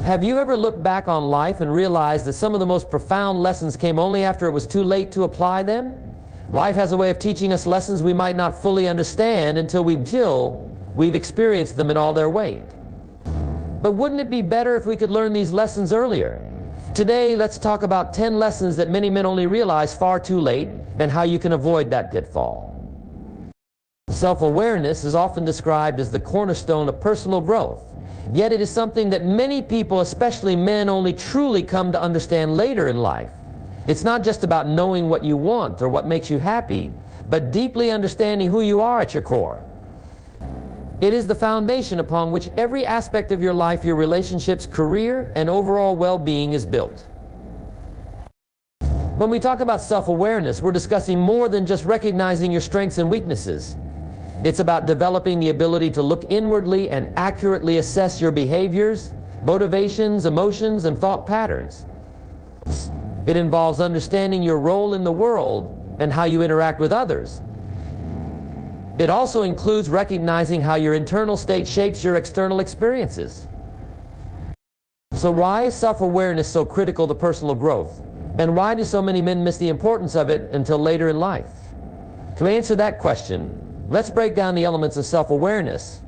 Have you ever looked back on life and realized that some of the most profound lessons came only after it was too late to apply them? Life has a way of teaching us lessons we might not fully understand until we've experienced them in all their weight. But wouldn't it be better if we could learn these lessons earlier? Today, let's talk about 10 lessons that many men only realize far too late and how you can avoid that pitfall. Self-awareness is often described as the cornerstone of personal growth. Yet it is something that many people, especially men, only truly come to understand later in life. It's not just about knowing what you want or what makes you happy, but deeply understanding who you are at your core. It is the foundation upon which every aspect of your life, your relationships, career, and overall well-being is built. When we talk about self-awareness, we're discussing more than just recognizing your strengths and weaknesses. It's about developing the ability to look inwardly and accurately assess your behaviors, motivations, emotions, and thought patterns. It involves understanding your role in the world and how you interact with others. It also includes recognizing how your internal state shapes your external experiences. So why is self-awareness so critical to personal growth? And why do so many men miss the importance of it until later in life? To answer that question, let's break down the elements of self-awareness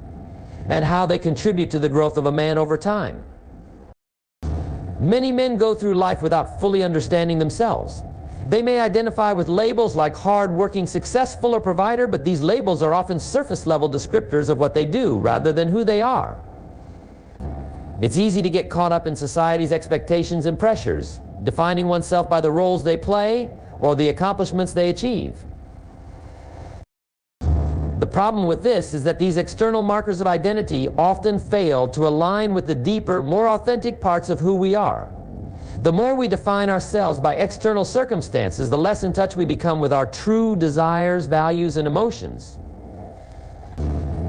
and how they contribute to the growth of a man over time. Many men go through life without fully understanding themselves. They may identify with labels like hard-working, successful, or provider, but these labels are often surface-level descriptors of what they do rather than who they are. It's easy to get caught up in society's expectations and pressures, defining oneself by the roles they play or the accomplishments they achieve. The problem with this is that these external markers of identity often fail to align with the deeper, more authentic parts of who we are. The more we define ourselves by external circumstances, the less in touch we become with our true desires, values, and emotions.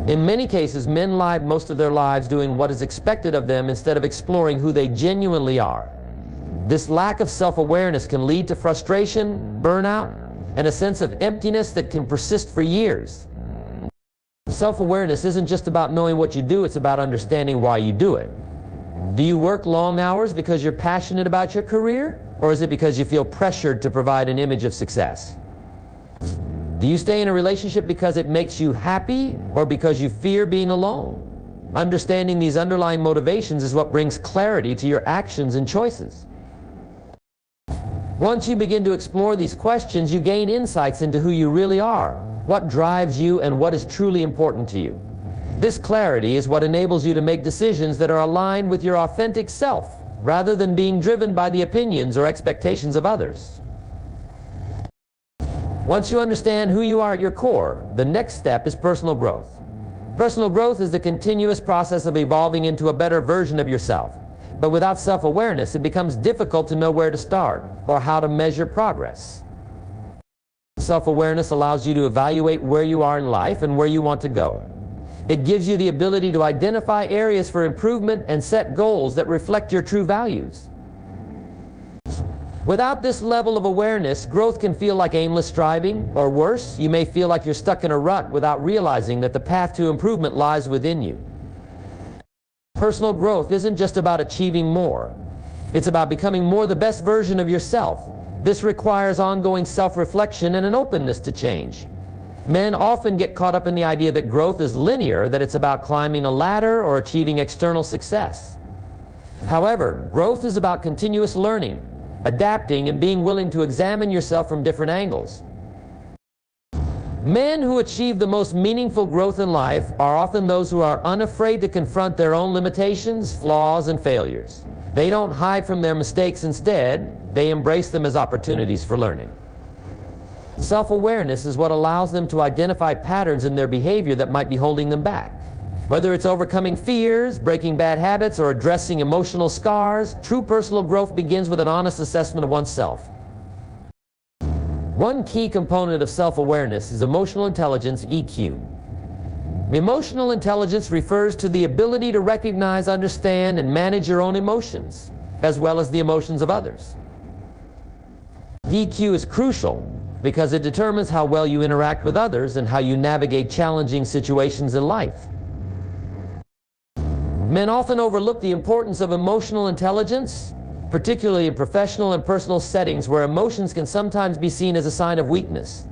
In many cases, men live most of their lives doing what is expected of them instead of exploring who they genuinely are. This lack of self-awareness can lead to frustration, burnout, and a sense of emptiness that can persist for years. Self-awareness isn't just about knowing what you do, it's about understanding why you do it. Do you work long hours because you're passionate about your career, or is it because you feel pressured to provide an image of success? Do you stay in a relationship because it makes you happy, or because you fear being alone? Understanding these underlying motivations is what brings clarity to your actions and choices. Once you begin to explore these questions, you gain insights into who you really are, what drives you, and what is truly important to you. This clarity is what enables you to make decisions that are aligned with your authentic self, rather than being driven by the opinions or expectations of others. Once you understand who you are at your core, the next step is personal growth. Personal growth is the continuous process of evolving into a better version of yourself. But without self-awareness, it becomes difficult to know where to start or how to measure progress. Self-awareness allows you to evaluate where you are in life and where you want to go. It gives you the ability to identify areas for improvement and set goals that reflect your true values. Without this level of awareness, growth can feel like aimless striving, or worse, you may feel like you're stuck in a rut without realizing that the path to improvement lies within you. Personal growth isn't just about achieving more. It's about becoming more the best version of yourself. This requires ongoing self-reflection and an openness to change. Men often get caught up in the idea that growth is linear, that it's about climbing a ladder or achieving external success. However, growth is about continuous learning, adapting, and being willing to examine yourself from different angles. Men who achieve the most meaningful growth in life are often those who are unafraid to confront their own limitations, flaws, and failures. They don't hide from their mistakes. Instead, they embrace them as opportunities for learning. Self-awareness is what allows them to identify patterns in their behavior that might be holding them back. Whether it's overcoming fears, breaking bad habits, or addressing emotional scars, true personal growth begins with an honest assessment of oneself. One key component of self-awareness is emotional intelligence, EQ. Emotional intelligence refers to the ability to recognize, understand, and manage your own emotions, as well as the emotions of others. EQ is crucial because it determines how well you interact with others and how you navigate challenging situations in life. Men often overlook the importance of emotional intelligence, particularly in professional and personal settings where emotions can sometimes be seen as a sign of weakness.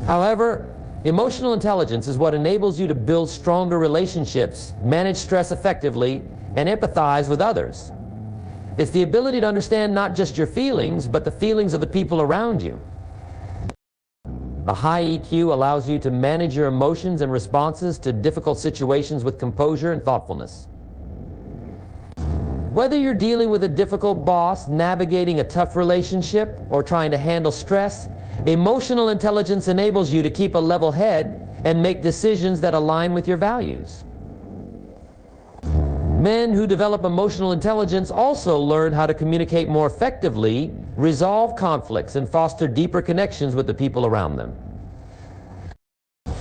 However, emotional intelligence is what enables you to build stronger relationships, manage stress effectively, and empathize with others. It's the ability to understand not just your feelings, but the feelings of the people around you. A high EQ allows you to manage your emotions and responses to difficult situations with composure and thoughtfulness. Whether you're dealing with a difficult boss, navigating a tough relationship, or trying to handle stress, emotional intelligence enables you to keep a level head and make decisions that align with your values. Men who develop emotional intelligence also learn how to communicate more effectively, resolve conflicts, and foster deeper connections with the people around them.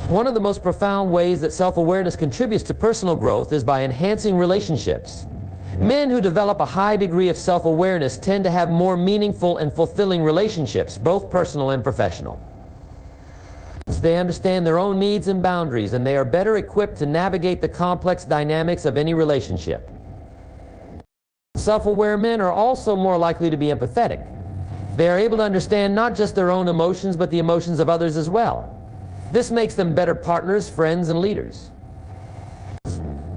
One of the most profound ways that self-awareness contributes to personal growth is by enhancing relationships. Men who develop a high degree of self-awareness tend to have more meaningful and fulfilling relationships, both personal and professional. They understand their own needs and boundaries, and they are better equipped to navigate the complex dynamics of any relationship. Self-aware men are also more likely to be empathetic. They are able to understand not just their own emotions, but the emotions of others as well. This makes them better partners, friends, and leaders.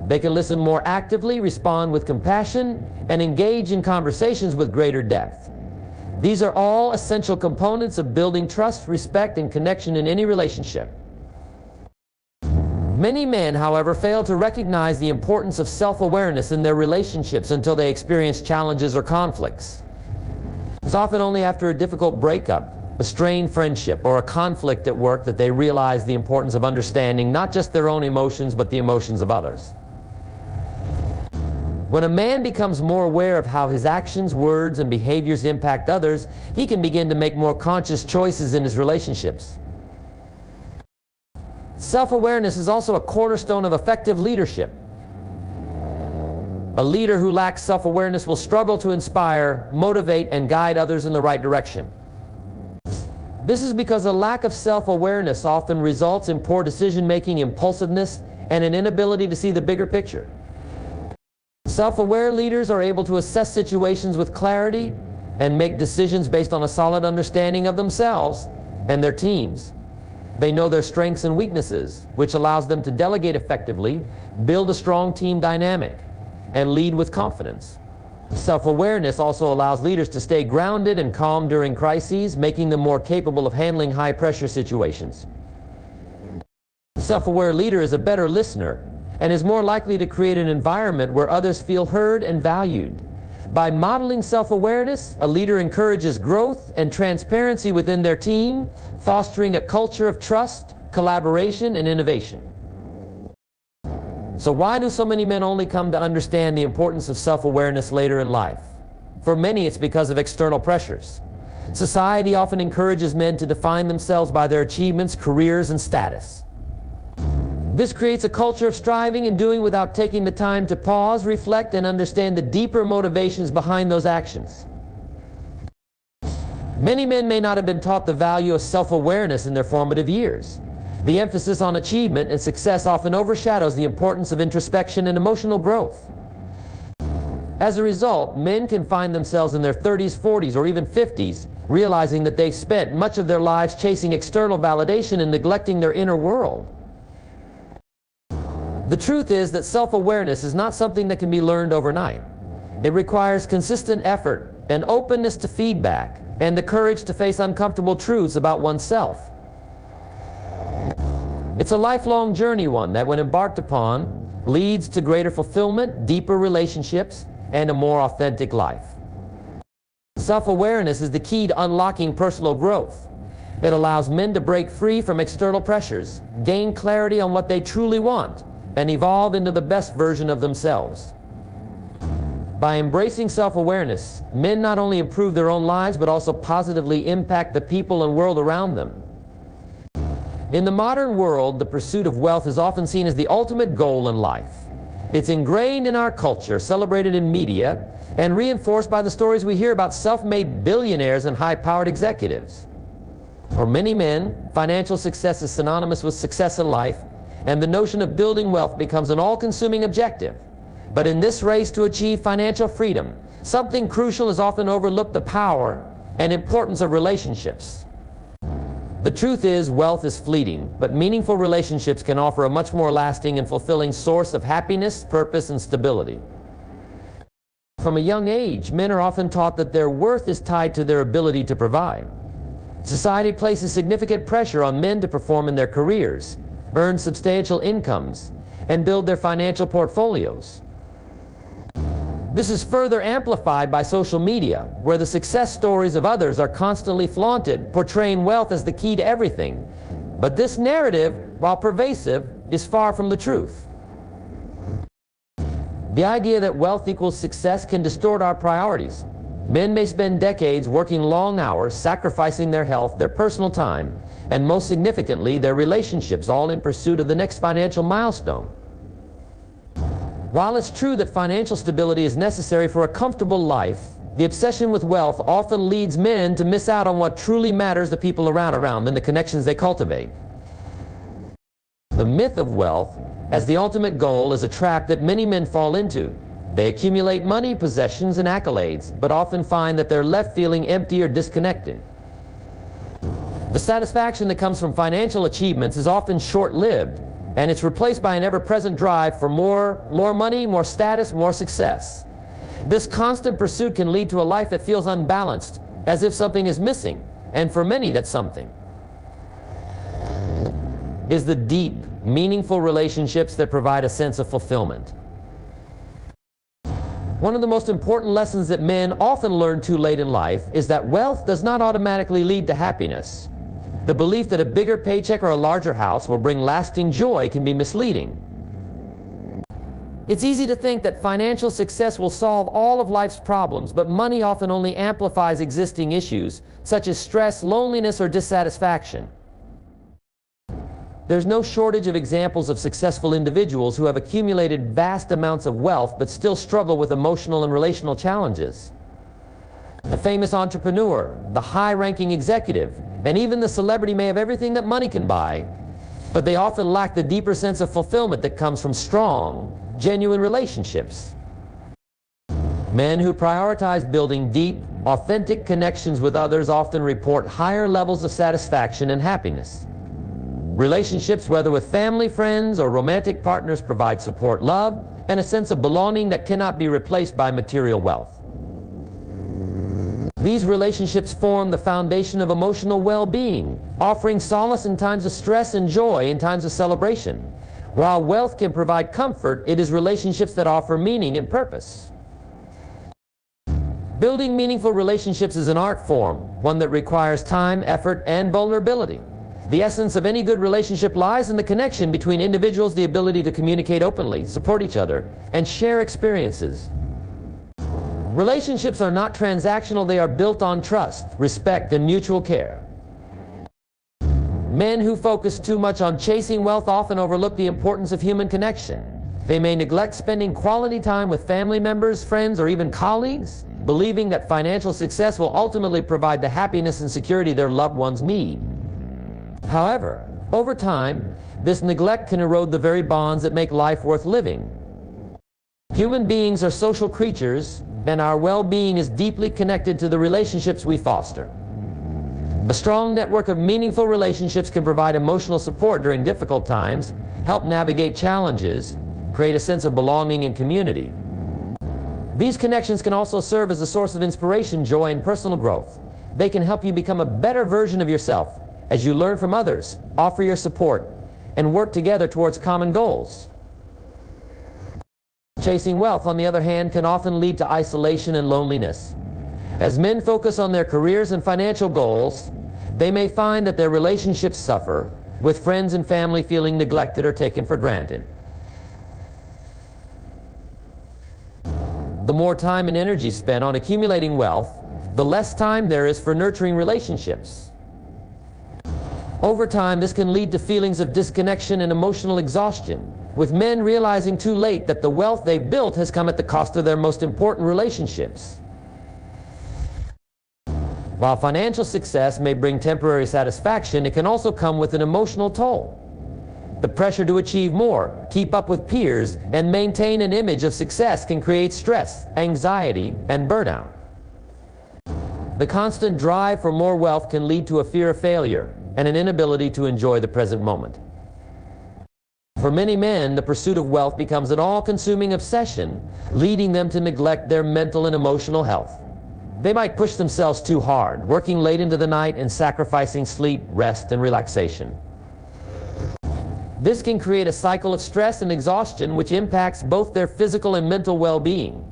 They can listen more actively, respond with compassion, and engage in conversations with greater depth. These are all essential components of building trust, respect, and connection in any relationship. Many men, however, fail to recognize the importance of self-awareness in their relationships until they experience challenges or conflicts. It's often only after a difficult breakup, a strained friendship, or a conflict at work that they realize the importance of understanding not just their own emotions, but the emotions of others. When a man becomes more aware of how his actions, words, and behaviors impact others, he can begin to make more conscious choices in his relationships. Self-awareness is also a cornerstone of effective leadership. A leader who lacks self-awareness will struggle to inspire, motivate, and guide others in the right direction. This is because a lack of self-awareness often results in poor decision-making, impulsiveness, and an inability to see the bigger picture. Self-aware leaders are able to assess situations with clarity and make decisions based on a solid understanding of themselves and their teams. They know their strengths and weaknesses, which allows them to delegate effectively, build a strong team dynamic, and lead with confidence. Self-awareness also allows leaders to stay grounded and calm during crises, making them more capable of handling high-pressure situations. A self-aware leader is a better listener and is more likely to create an environment where others feel heard and valued. By modeling self-awareness, a leader encourages growth and transparency within their team, fostering a culture of trust, collaboration, and innovation. So why do so many men only come to understand the importance of self-awareness later in life? For many, it's because of external pressures. Society often encourages men to define themselves by their achievements, careers, and status. This creates a culture of striving and doing without taking the time to pause, reflect, and understand the deeper motivations behind those actions. Many men may not have been taught the value of self-awareness in their formative years. The emphasis on achievement and success often overshadows the importance of introspection and emotional growth. As a result, men can find themselves in their 30s, 40s, or even 50s, realizing that they've spent much of their lives chasing external validation and neglecting their inner world. The truth is that self-awareness is not something that can be learned overnight. It requires consistent effort and openness to feedback and the courage to face uncomfortable truths about oneself. It's a lifelong journey, one that, when embarked upon, leads to greater fulfillment, deeper relationships, and a more authentic life. Self-awareness is the key to unlocking personal growth. It allows men to break free from external pressures, gain clarity on what they truly want, and evolve into the best version of themselves. By embracing self-awareness, men not only improve their own lives, but also positively impact the people and world around them. In the modern world, the pursuit of wealth is often seen as the ultimate goal in life. It's ingrained in our culture, celebrated in media, and reinforced by the stories we hear about self-made billionaires and high-powered executives. For many men, financial success is synonymous with success in life, and the notion of building wealth becomes an all-consuming objective. But in this race to achieve financial freedom, something crucial is often overlooked: the power and importance of relationships. The truth is, wealth is fleeting, but meaningful relationships can offer a much more lasting and fulfilling source of happiness, purpose, and stability. From a young age, men are often taught that their worth is tied to their ability to provide. Society places significant pressure on men to perform in their careers, earn substantial incomes, and build their financial portfolios. This is further amplified by social media, where the success stories of others are constantly flaunted, portraying wealth as the key to everything. But this narrative, while pervasive, is far from the truth. The idea that wealth equals success can distort our priorities. Men may spend decades working long hours, sacrificing their health, their personal time, and most significantly, their relationships, all in pursuit of the next financial milestone. While it's true that financial stability is necessary for a comfortable life, the obsession with wealth often leads men to miss out on what truly matters to people around them and the connections they cultivate. The myth of wealth as the ultimate goal is a trap that many men fall into. They accumulate money, possessions, and accolades, but often find that they're left feeling empty or disconnected. The satisfaction that comes from financial achievements is often short-lived, and it's replaced by an ever-present drive for more money, more status, more success. This constant pursuit can lead to a life that feels unbalanced, as if something is missing, and for many that something is the deep, meaningful relationships that provide a sense of fulfillment. One of the most important lessons that men often learn too late in life is that wealth does not automatically lead to happiness. The belief that a bigger paycheck or a larger house will bring lasting joy can be misleading. It's easy to think that financial success will solve all of life's problems, but money often only amplifies existing issues, such as stress, loneliness, or dissatisfaction. There's no shortage of examples of successful individuals who have accumulated vast amounts of wealth but still struggle with emotional and relational challenges. The famous entrepreneur, the high-ranking executive, and even the celebrity may have everything that money can buy, but they often lack the deeper sense of fulfillment that comes from strong, genuine relationships. Men who prioritize building deep, authentic connections with others often report higher levels of satisfaction and happiness. Relationships, whether with family, friends, or romantic partners, provide support, love, and a sense of belonging that cannot be replaced by material wealth. These relationships form the foundation of emotional well-being, offering solace in times of stress and joy in times of celebration. While wealth can provide comfort, it is relationships that offer meaning and purpose. Building meaningful relationships is an art form, one that requires time, effort, and vulnerability. The essence of any good relationship lies in the connection between individuals, the ability to communicate openly, support each other, and share experiences. Relationships are not transactional, they are built on trust, respect, and mutual care. Men who focus too much on chasing wealth often overlook the importance of human connection. They may neglect spending quality time with family members, friends, or even colleagues, believing that financial success will ultimately provide the happiness and security their loved ones need. However, over time, this neglect can erode the very bonds that make life worth living. Human beings are social creatures, and our well-being is deeply connected to the relationships we foster. A strong network of meaningful relationships can provide emotional support during difficult times, help navigate challenges, create a sense of belonging and community. These connections can also serve as a source of inspiration, joy, and personal growth. They can help you become a better version of yourself as you learn from others, offer your support, and work together towards common goals. Chasing wealth, on the other hand, can often lead to isolation and loneliness. As men focus on their careers and financial goals, they may find that their relationships suffer, with friends and family feeling neglected or taken for granted. The more time and energy spent on accumulating wealth, the less time there is for nurturing relationships. Over time, this can lead to feelings of disconnection and emotional exhaustion, with men realizing too late that the wealth they've built has come at the cost of their most important relationships. While financial success may bring temporary satisfaction, it can also come with an emotional toll. The pressure to achieve more, keep up with peers, and maintain an image of success can create stress, anxiety, and burnout. The constant drive for more wealth can lead to a fear of failure and an inability to enjoy the present moment. For many men, the pursuit of wealth becomes an all-consuming obsession, leading them to neglect their mental and emotional health. They might push themselves too hard, working late into the night and sacrificing sleep, rest, and relaxation. This can create a cycle of stress and exhaustion which impacts both their physical and mental well-being.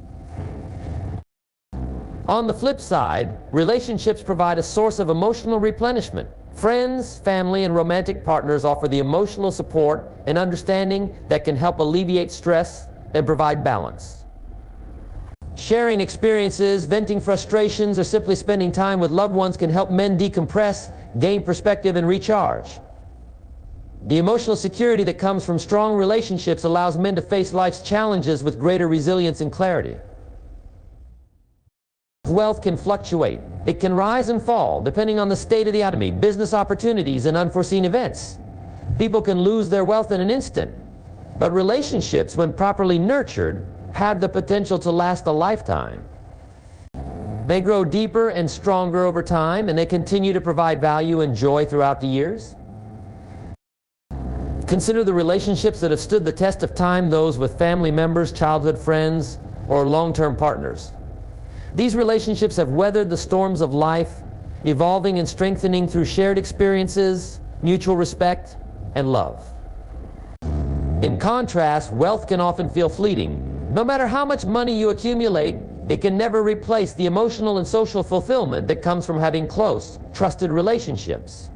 On the flip side, relationships provide a source of emotional replenishment. Friends, family, and romantic partners offer the emotional support and understanding that can help alleviate stress and provide balance. Sharing experiences, venting frustrations, or simply spending time with loved ones can help men decompress, gain perspective, and recharge. The emotional security that comes from strong relationships allows men to face life's challenges with greater resilience and clarity. Wealth can fluctuate. It can rise and fall depending on the state of the economy, business opportunities, and unforeseen events. People can lose their wealth in an instant, but relationships, when properly nurtured, have the potential to last a lifetime. They grow deeper and stronger over time, and they continue to provide value and joy throughout the years. Consider the relationships that have stood the test of time, those with family members, childhood friends, or long-term partners. These relationships have weathered the storms of life, evolving and strengthening through shared experiences, mutual respect, and love. In contrast, wealth can often feel fleeting. No matter how much money you accumulate, it can never replace the emotional and social fulfillment that comes from having close, trusted relationships.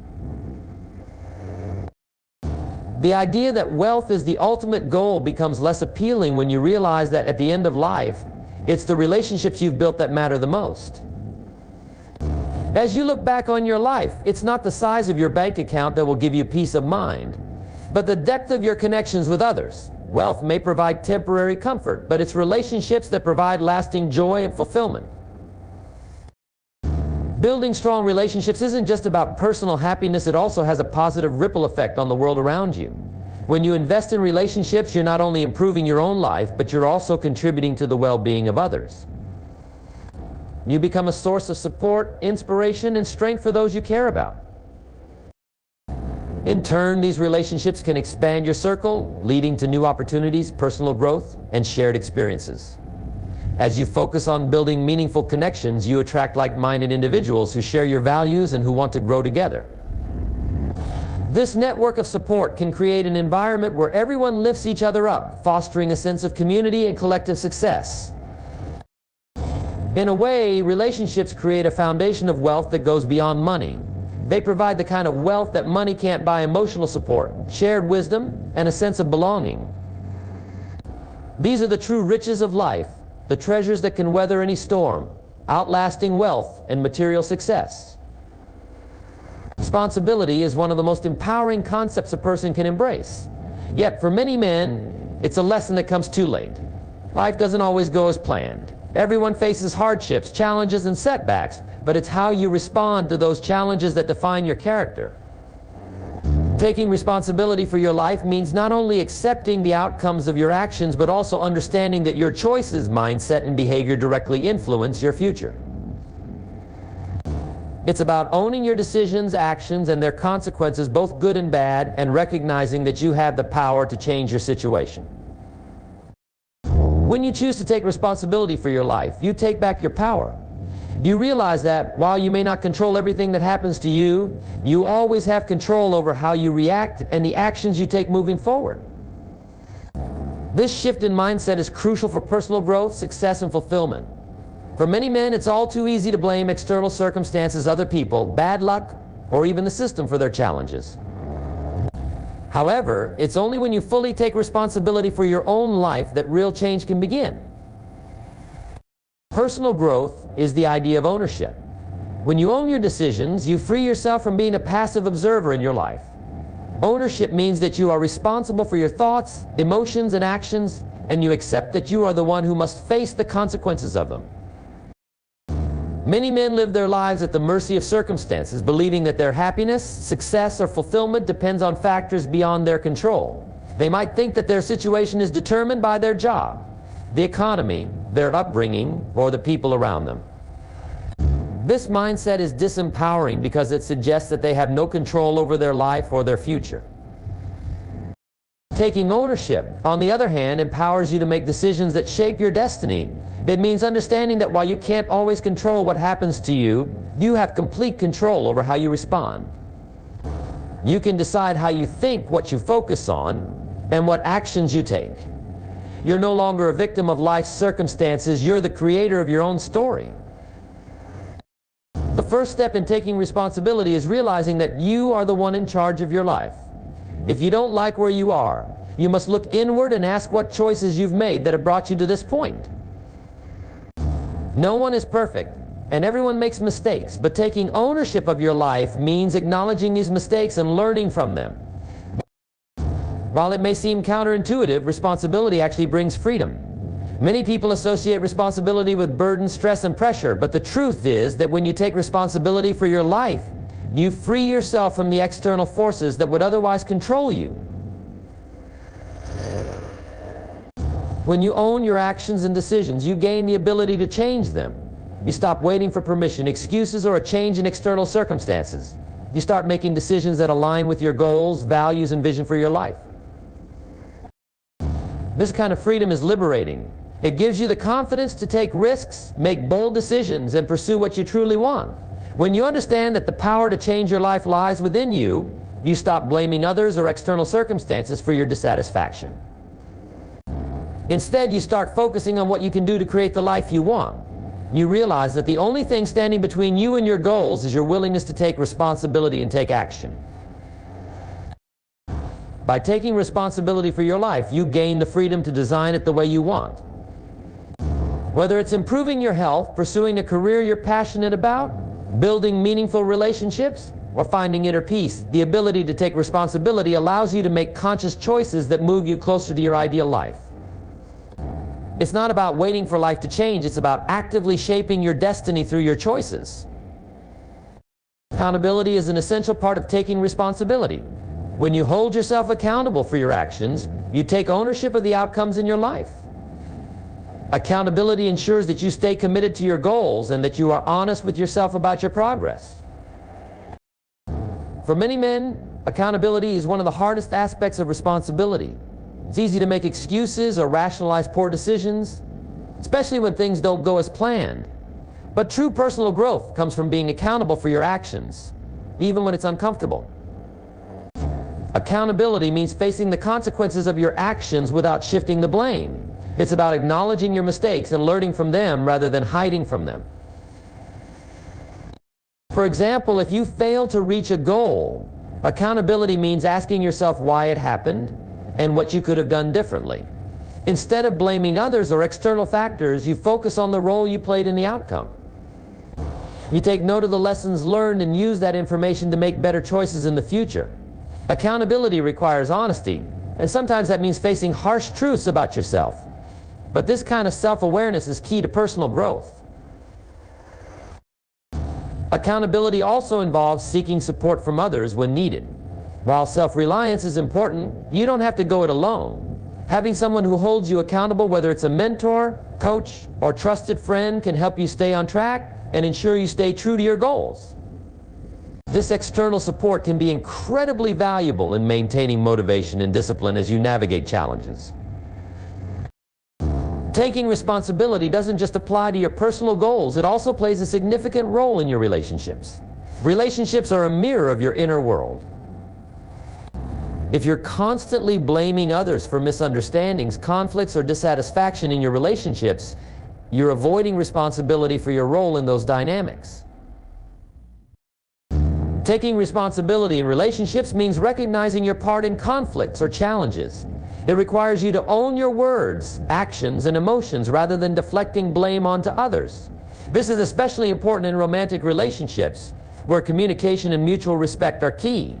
The idea that wealth is the ultimate goal becomes less appealing when you realize that at the end of life, it's the relationships you've built that matter the most. As you look back on your life, it's not the size of your bank account that will give you peace of mind, but the depth of your connections with others. Wealth may provide temporary comfort, but it's relationships that provide lasting joy and fulfillment. Building strong relationships isn't just about personal happiness, it also has a positive ripple effect on the world around you. When you invest in relationships, you're not only improving your own life, but you're also contributing to the well-being of others. You become a source of support, inspiration, and strength for those you care about. In turn, these relationships can expand your circle, leading to new opportunities, personal growth, and shared experiences. As you focus on building meaningful connections, you attract like-minded individuals who share your values and who want to grow together. This network of support can create an environment where everyone lifts each other up, fostering a sense of community and collective success. In a way, relationships create a foundation of wealth that goes beyond money. They provide the kind of wealth that money can't buy: emotional support, shared wisdom, and a sense of belonging. These are the true riches of life, the treasures that can weather any storm, outlasting wealth and material success. Responsibility is one of the most empowering concepts a person can embrace. Yet for many men, it's a lesson that comes too late. Life doesn't always go as planned. Everyone faces hardships, challenges, and setbacks, but it's how you respond to those challenges that define your character. Taking responsibility for your life means not only accepting the outcomes of your actions, but also understanding that your choices, mindset, and behavior directly influence your future. It's about owning your decisions, actions, and their consequences, both good and bad, and recognizing that you have the power to change your situation. When you choose to take responsibility for your life, you take back your power. You realize that while you may not control everything that happens to you, you always have control over how you react and the actions you take moving forward. This shift in mindset is crucial for personal growth, success, and fulfillment. For many men, it's all too easy to blame external circumstances, other people, bad luck, or even the system for their challenges. However, it's only when you fully take responsibility for your own life that real change can begin. Personal growth is the idea of ownership. When you own your decisions, you free yourself from being a passive observer in your life. Ownership means that you are responsible for your thoughts, emotions, and actions, and you accept that you are the one who must face the consequences of them. Many men live their lives at the mercy of circumstances, believing that their happiness, success, or fulfillment depends on factors beyond their control. They might think that their situation is determined by their job, the economy, their upbringing, or the people around them. This mindset is disempowering because it suggests that they have no control over their life or their future. Taking ownership, on the other hand, empowers you to make decisions that shape your destiny. It means understanding that while you can't always control what happens to you, you have complete control over how you respond. You can decide how you think, what you focus on, and what actions you take. You're no longer a victim of life's circumstances, you're the creator of your own story. The first step in taking responsibility is realizing that you are the one in charge of your life. If you don't like where you are, you must look inward and ask what choices you've made that have brought you to this point. No one is perfect, and everyone makes mistakes, but taking ownership of your life means acknowledging these mistakes and learning from them. While it may seem counterintuitive, responsibility actually brings freedom. Many people associate responsibility with burden, stress, and pressure, but the truth is that when you take responsibility for your life, you free yourself from the external forces that would otherwise control you. When you own your actions and decisions, you gain the ability to change them. You stop waiting for permission, excuses, or a change in external circumstances. You start making decisions that align with your goals, values, and vision for your life. This kind of freedom is liberating. It gives you the confidence to take risks, make bold decisions, and pursue what you truly want. When you understand that the power to change your life lies within you, you stop blaming others or external circumstances for your dissatisfaction. Instead, you start focusing on what you can do to create the life you want. You realize that the only thing standing between you and your goals is your willingness to take responsibility and take action. By taking responsibility for your life, you gain the freedom to design it the way you want. Whether it's improving your health, pursuing a career you're passionate about, building meaningful relationships, or finding inner peace, the ability to take responsibility allows you to make conscious choices that move you closer to your ideal life. It's not about waiting for life to change, it's about actively shaping your destiny through your choices. Accountability is an essential part of taking responsibility. When you hold yourself accountable for your actions, you take ownership of the outcomes in your life. Accountability ensures that you stay committed to your goals and that you are honest with yourself about your progress. For many men, accountability is one of the hardest aspects of responsibility. It's easy to make excuses or rationalize poor decisions, especially when things don't go as planned. But true personal growth comes from being accountable for your actions, even when it's uncomfortable. Accountability means facing the consequences of your actions without shifting the blame. It's about acknowledging your mistakes and learning from them rather than hiding from them. For example, if you fail to reach a goal, accountability means asking yourself why it happened and what you could have done differently. Instead of blaming others or external factors, you focus on the role you played in the outcome. You take note of the lessons learned and use that information to make better choices in the future. Accountability requires honesty, and sometimes that means facing harsh truths about yourself. But this kind of self-awareness is key to personal growth. Accountability also involves seeking support from others when needed. While self-reliance is important, you don't have to go it alone. Having someone who holds you accountable, whether it's a mentor, coach, or trusted friend, can help you stay on track and ensure you stay true to your goals. This external support can be incredibly valuable in maintaining motivation and discipline as you navigate challenges. Taking responsibility doesn't just apply to your personal goals, it also plays a significant role in your relationships. Relationships are a mirror of your inner world. If you're constantly blaming others for misunderstandings, conflicts, or dissatisfaction in your relationships, you're avoiding responsibility for your role in those dynamics. Taking responsibility in relationships means recognizing your part in conflicts or challenges. It requires you to own your words, actions, and emotions rather than deflecting blame onto others. This is especially important in romantic relationships, where communication and mutual respect are key.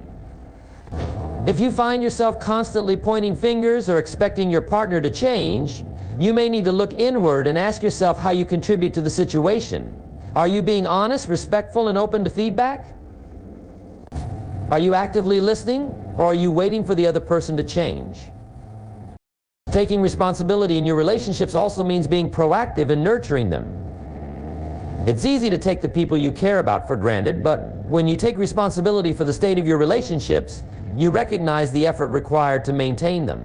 If you find yourself constantly pointing fingers or expecting your partner to change, you may need to look inward and ask yourself how you contribute to the situation. Are you being honest, respectful, and open to feedback? Are you actively listening, or are you waiting for the other person to change? Taking responsibility in your relationships also means being proactive and nurturing them. It's easy to take the people you care about for granted, but when you take responsibility for the state of your relationships, you recognize the effort required to maintain them.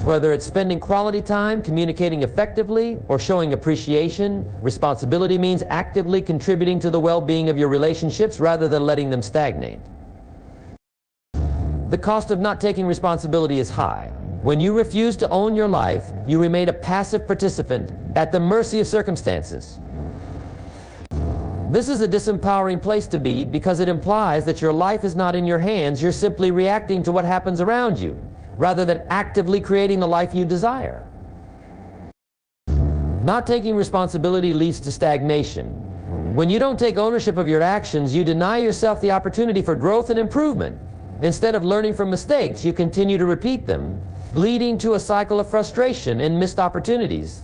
Whether it's spending quality time, communicating effectively, or showing appreciation, responsibility means actively contributing to the well-being of your relationships rather than letting them stagnate. The cost of not taking responsibility is high. When you refuse to own your life, you remain a passive participant at the mercy of circumstances. This is a disempowering place to be because it implies that your life is not in your hands. You're simply reacting to what happens around you, rather than actively creating the life you desire. Not taking responsibility leads to stagnation. When you don't take ownership of your actions, you deny yourself the opportunity for growth and improvement. Instead of learning from mistakes, you continue to repeat them, leading to a cycle of frustration and missed opportunities.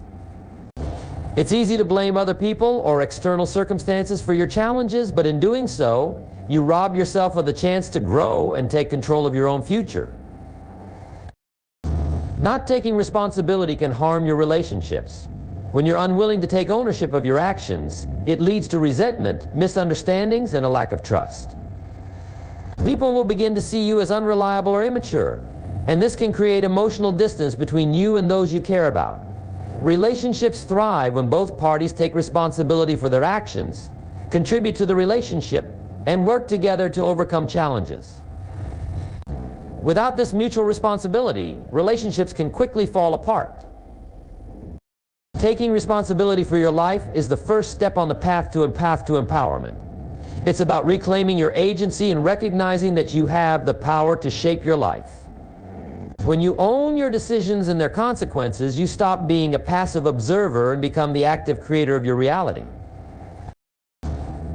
It's easy to blame other people or external circumstances for your challenges, but in doing so, you rob yourself of the chance to grow and take control of your own future. Not taking responsibility can harm your relationships. When you're unwilling to take ownership of your actions, it leads to resentment, misunderstandings, and a lack of trust. People will begin to see you as unreliable or immature, and this can create emotional distance between you and those you care about. Relationships thrive when both parties take responsibility for their actions, contribute to the relationship, and work together to overcome challenges. Without this mutual responsibility, relationships can quickly fall apart. Taking responsibility for your life is the first step on the path to empowerment. It's about reclaiming your agency and recognizing that you have the power to shape your life. When you own your decisions and their consequences, you stop being a passive observer and become the active creator of your reality.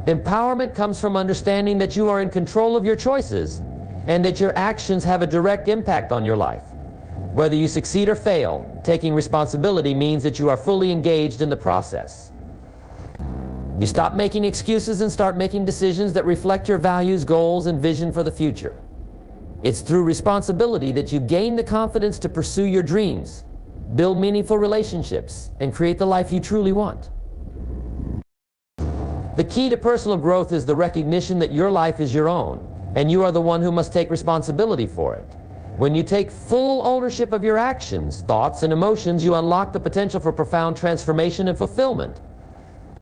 Empowerment comes from understanding that you are in control of your choices and that your actions have a direct impact on your life. Whether you succeed or fail, taking responsibility means that you are fully engaged in the process. You stop making excuses and start making decisions that reflect your values, goals, and vision for the future. It's through responsibility that you gain the confidence to pursue your dreams, build meaningful relationships, and create the life you truly want. The key to personal growth is the recognition that your life is your own, and you are the one who must take responsibility for it. When you take full ownership of your actions, thoughts, and emotions, you unlock the potential for profound transformation and fulfillment.